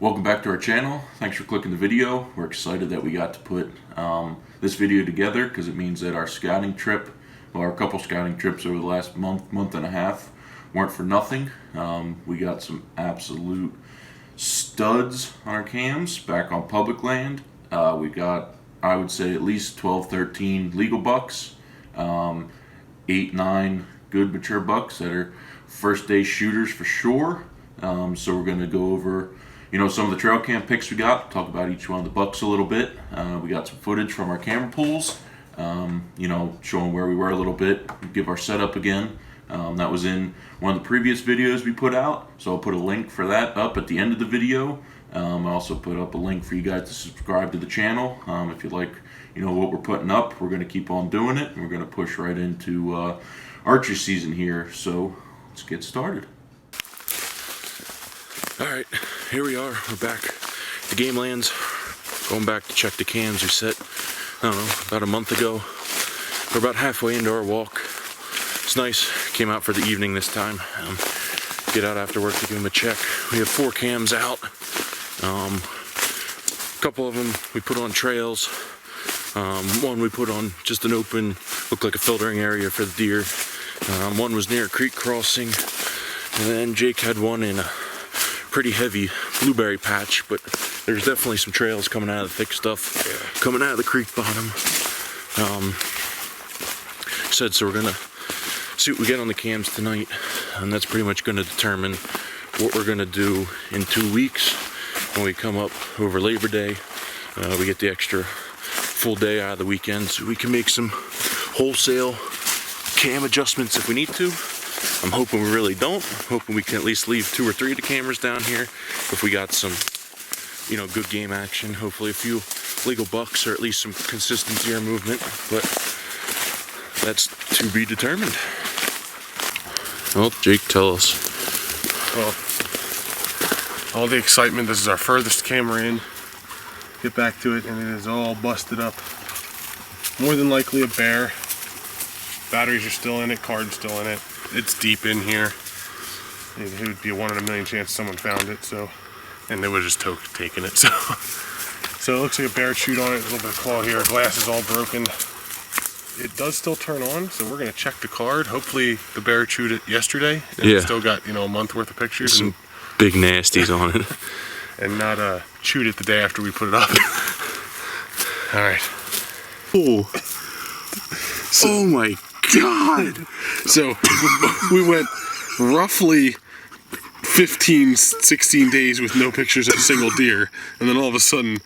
Welcome back to our channel. Thanks for clicking the video. We're excited that we got to put this video together because it means that our scouting trip, well, our couple scouting trips over the last month and a half weren't for nothing. We got some absolute studs on our cams back on public land. We got, I would say, at least 12, 13 legal bucks, 8, 9 good mature bucks that are first day shooters for sure. So we're going to go over, some of the trail cam pics we got, talk about each one of the bucks a little bit. We got some footage from our camera pools, showing where we were a little bit, give our setup again. That was in one of the previous videos we put out, so I'll put a link for that up at the end of the video. I also put up a link for you guys to subscribe to the channel. If you like, what we're putting up, we're going to keep on doing it, and we're going to push right into archery season here. So let's get started. Alright, here we are. We're back at Game Lands. Going back to check the cams we set, I don't know, about a month ago. We're about halfway into our walk. It's nice. Came out for the evening this time. Get out after work to give them a check. We have 4 cams out. A couple of them we put on trails. One we put on just an open, looked like a filtering area for the deer. One was near a creek crossing. And then Jake had one in a pretty heavy blueberry patch, but there's definitely some trails coming out of the thick stuff, coming out of the creek bottom. So we're gonna see what we get on the cams tonight, and that's pretty much gonna determine what we're gonna do in 2 weeks when we come up over Labor Day. We get the extra full day out of the weekend, so we can make some wholesale cam adjustments if we need to. I'm hoping we really don't. I'm hoping we can at least leave 2 or 3 of the cameras down here if we got some, good game action. Hopefully a few legal bucks or at least some consistent deer movement, but that's to be determined. Well, Jake, tell us. Well, all the excitement. This is our furthest camera in. Get back to it, and it is all busted up. More than likely a bear. Batteries are still in it, card's still in it. It's deep in here. It would be a 1 in a million chance someone found it, and they would have just taken it. So it looks like a bear chewed on it. A little bit of claw here. Glass is all broken. It does still turn on, so we're gonna check the card. Hopefully the bear chewed it yesterday. And it's still got a month worth of pictures. Some big nasties on it. And not chewed it the day after we put it up. All right. Oh my God! So we went roughly 15, 16 days with no pictures of a single deer, and then all of a sudden,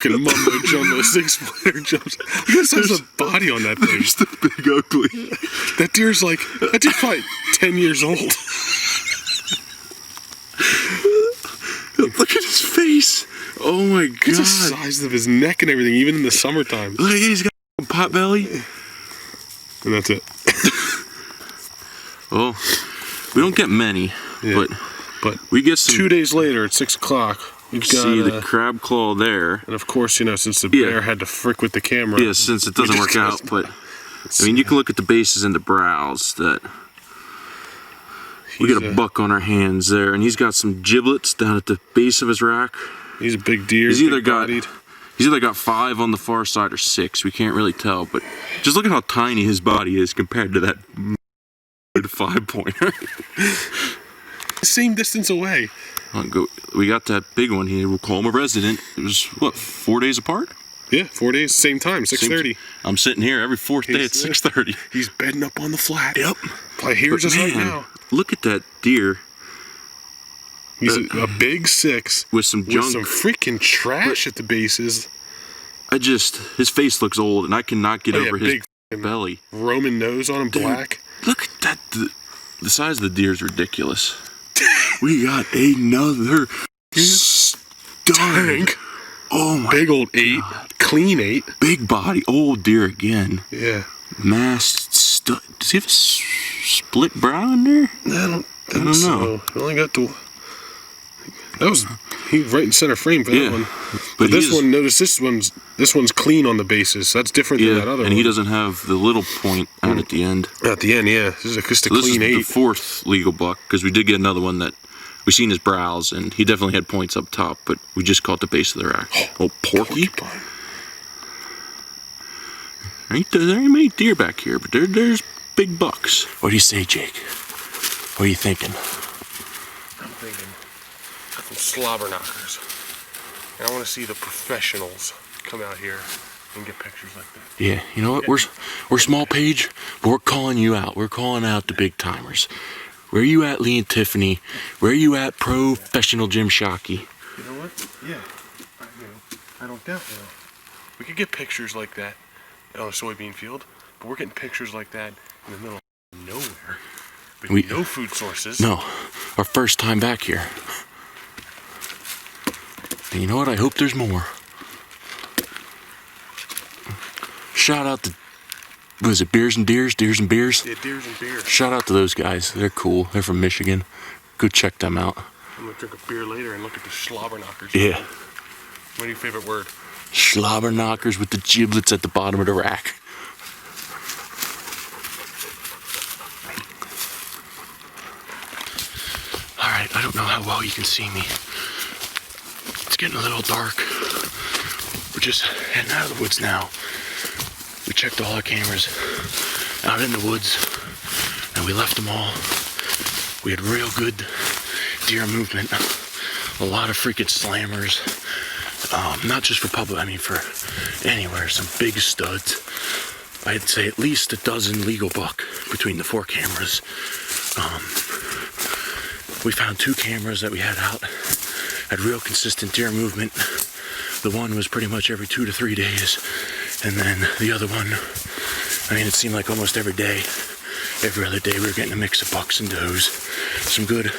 mumbo jumbo 6-footer jumps. I guess there's a body on that thing. There's the big ugly. That deer's probably 10 years old. Look at his face. Oh my God! Look at the size of his neck and everything, even in the summertime. Look, he's got a pot belly. And that's it. Well, we don't get many, but we get some. 2 days later at 6 o'clock, we've got see the crab claw there. And of course, since the bear had to frick with the camera. Yeah, since it doesn't work out, but I mean, you can look at the bases and the brows. That we got a buck on our hands there, and he's got some giblets down at the base of his rack. He's a big deer. He's either got 5 on the far side or 6. We can't really tell, but just look at how tiny his body is compared to that 5-pointer. Same distance away. We got that big one here. We'll call him a resident. It was, 4 days apart? Yeah, 4 days, same time, 6:30. I'm sitting here every 4th day at 6:30. He's bedding up on the flat. Yep. Probably hears us right now. Look at that deer. He's a big 6 with some junk, with some freaking trash at the bases. His face looks old, and I cannot get over his big belly. Roman nose on him, dude, black. Look at that. The size of the deer is ridiculous. We got another tank. Oh my! Big old 8, clean 8. Big body, old deer again. Yeah. Masked stud. Does he have a split brow in there? I don't know. I only got the. That was he's right in center frame for that one. But this one, notice this one's clean on the bases. That's different than that other one. And he doesn't have the little point out at the end. At the end, yeah. This is just a clean 8. This is the 4th legal buck, because we did get another one that we seen his brows, and he definitely had points up top, but we just caught the base of the rack. Oh, porky. There ain't many deer back here, but there's big bucks. What do you say, Jake? What are you thinking? I'm thinking some slobber knockers. And I want to see the professionals come out here and get pictures like that. Yeah, you know what? We're small page, but we're calling you out. We're calling out the big timers. Where are you at, Lee and Tiffany? Where are you at, professional Jim Shockey? You know what? Yeah. I don't doubt, we could get pictures like that on a soybean field, but we're getting pictures like that in the middle of nowhere with no food sources. No, our first time back here. And you know what? I hope there's more. Shout out to, what is it, Beers and Deers? Deers and Beers? Yeah, Deers and Beers. Shout out to those guys. They're cool. They're from Michigan. Go check them out. I'm gonna drink a beer later and look at the slobber knockers. Yeah. What's your favorite word? Slobber knockers with the giblets at the bottom of the rack. Alright, I don't know how well you can see me. It's getting a little dark. We're just heading out of the woods now. We checked all our cameras out in the woods, and we left them all. We had real good deer movement. A lot of freaking slammers. Not just for public, I mean for anywhere. Some big studs. I'd say at least a dozen legal buck between the 4 cameras. We found 2 cameras that we had out. Had real consistent deer movement. The one was pretty much every 2 to 3 days. And then the other one, I mean, it seemed like almost every day. Every other day we were getting a mix of bucks and does. Some good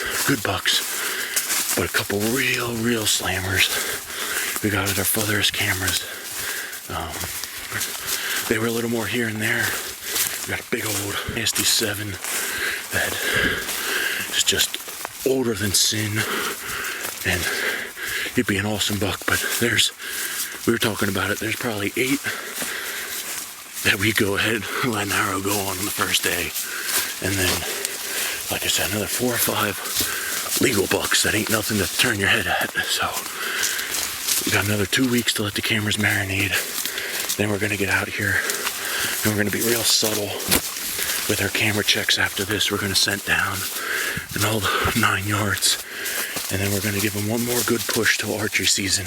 bucks. But a couple real slammers. We got at our furthest cameras. They were a little more here and there. We got a big old nasty 7 that is just older than sin. And he'd be an awesome buck, but we were talking about it, there's probably 8 that we go ahead and let an arrow go on the first day. And then, like I said, another 4 or 5 legal bucks that ain't nothing to turn your head at. So we got another 2 weeks to let the cameras marinate. Then we're gonna get out here and we're gonna be real subtle with our camera checks after this. We're gonna scent down and all the 9 yards. And then we're gonna give them one more good push till archery season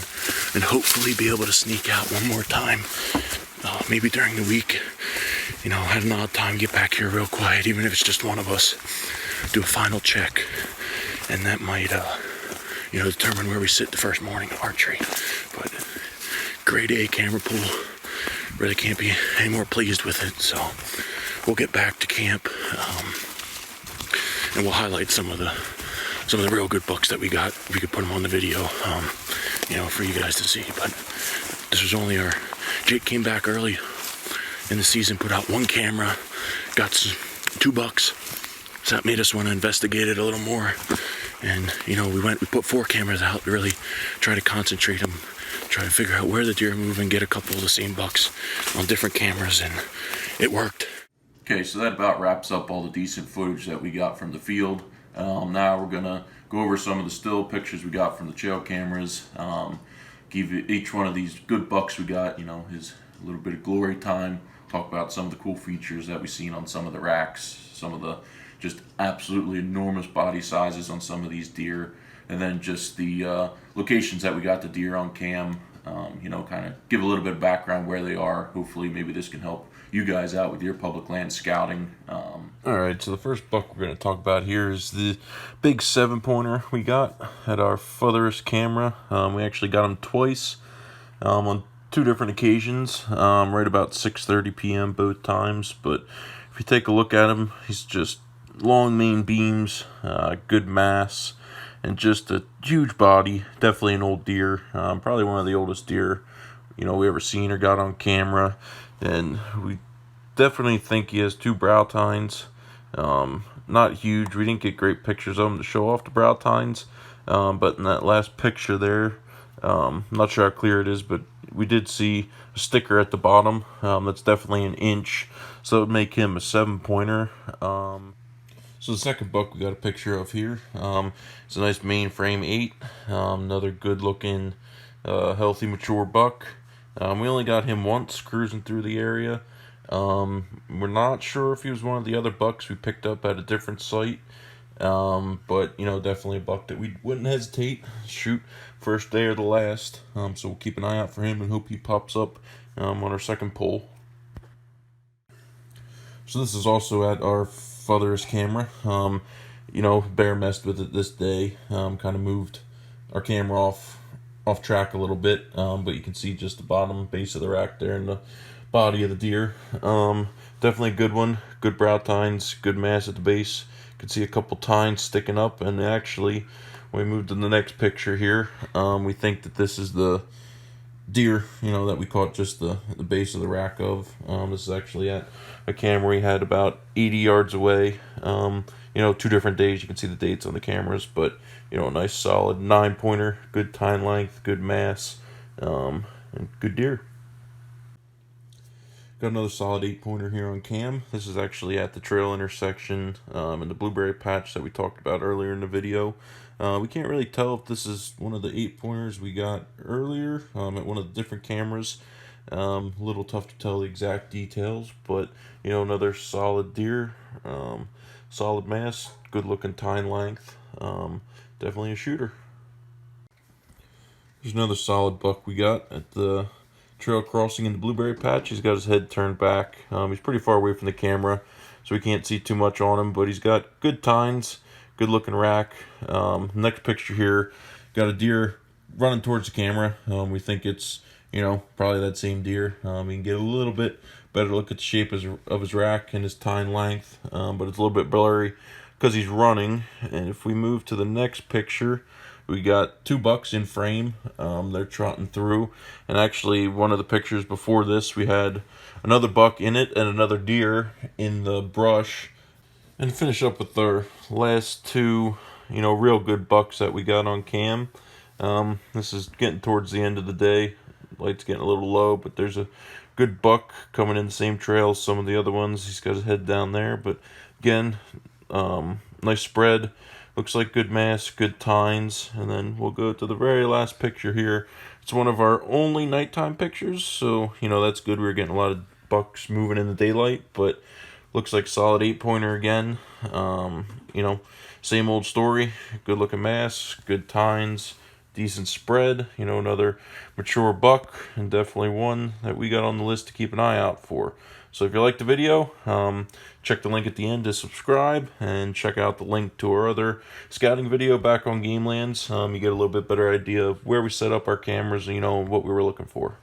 and hopefully be able to sneak out one more time. Maybe during the week, at an odd time, get back here real quiet, even if it's just one of us, do a final check. And that might, determine where we sit the first morning of archery. But grade A camera pool, really can't be any more pleased with it. So we'll get back to camp, and we'll highlight some of the real good bucks that we got. We could put them on the video, for you guys to see. But this was only Jake came back early in the season, put out 1 camera, got 2 bucks. So that made us want to investigate it a little more. And, we put 4 cameras out to really try to concentrate them, try to figure out where the deer move and get a couple of the same bucks on different cameras, and it worked. Okay, so that about wraps up all the decent footage that we got from the field. Now we're gonna go over some of the still pictures we got from the trail cameras. Give each one of these good bucks we got, his little bit of glory time. Talk about some of the cool features that we've seen on some of the racks, some of the just absolutely enormous body sizes on some of these deer, and then just the locations that we got the deer on cam. Kind of give a little bit of background where they are. Hopefully, maybe this can help you guys out with your public land scouting. Alright, so the first buck we're going to talk about here is the big 7-pointer we got at our furthest camera. We actually got him twice on 2 different occasions, right about 6:30 p.m. both times. But if you take a look at him, he's just long main beams, good mass, and just a huge body. Definitely an old deer, probably one of the oldest deer we ever seen or got on camera. And we definitely think he has 2 brow tines. Not huge. We didn't get great pictures of him to show off the brow tines, but in that last picture there, I'm not sure how clear it is, but we did see a sticker at the bottom. That's definitely an inch, so it would make him a 7-pointer. So the second buck we got a picture of here. It's a nice mainframe 8. Another good looking, healthy, mature buck. We only got him once cruising through the area. We're not sure if he was one of the other bucks we picked up at a different site. But definitely a buck that we wouldn't hesitate shoot first day or the last. So we'll keep an eye out for him and hope he pops up on our second pull. So this is also at our furthest camera. Bear messed with it this day. Kind of moved our camera off track a little bit, but you can see just the bottom base of the rack there and the body of the deer. Definitely a good one. Good brow tines, good mass at the base. You can see a couple tines sticking up, and actually, when we move to the next picture here, we think that this is the deer, that we caught just the base of the rack of. This is actually at a camera we had about 80 yards away. 2 different days. You can see the dates on the cameras, but a nice solid 9-pointer, good tine length, good mass, and good deer. Got another solid 8-pointer here on cam. This is actually at the trail intersection in the blueberry patch that we talked about earlier in the video. We can't really tell if this is one of the 8-pointers we got earlier at one of the different cameras. A little tough to tell the exact details, but another solid deer, solid mass, good looking tine length, definitely a shooter. There's another solid buck we got at the trail crossing in the blueberry patch. He's got his head turned back. He's pretty far away from the camera, so we can't see too much on him, but he's got good tines, good looking rack. Next picture here, got a deer running towards the camera. We think it's probably that same deer. We can get a little bit better look at the shape of his rack and his tine length, but it's a little bit blurry because he's running. And if we move to the next picture, we got 2 bucks in frame. They're trotting through, and actually one of the pictures before this, we had another buck in it and another deer in the brush. And to finish up with our last 2, real good bucks that we got on cam. This is getting towards the end of the day. Light's getting a little low, but there's a good buck coming in the same trail as some of the other ones. He's got his head down there, but again, nice spread. Looks like good mass, good tines. And then we'll go to the very last picture here. It's one of our only nighttime pictures, so that's good. We were getting a lot of bucks moving in the daylight, but looks like solid 8-pointer again. Same old story. Good looking mass, good tines, decent spread. Another mature buck, and definitely one that we got on the list to keep an eye out for. So if you liked the video, check the link at the end to subscribe, and check out the link to our other scouting video back on Gamelands. You get a little bit better idea of where we set up our cameras and what we were looking for.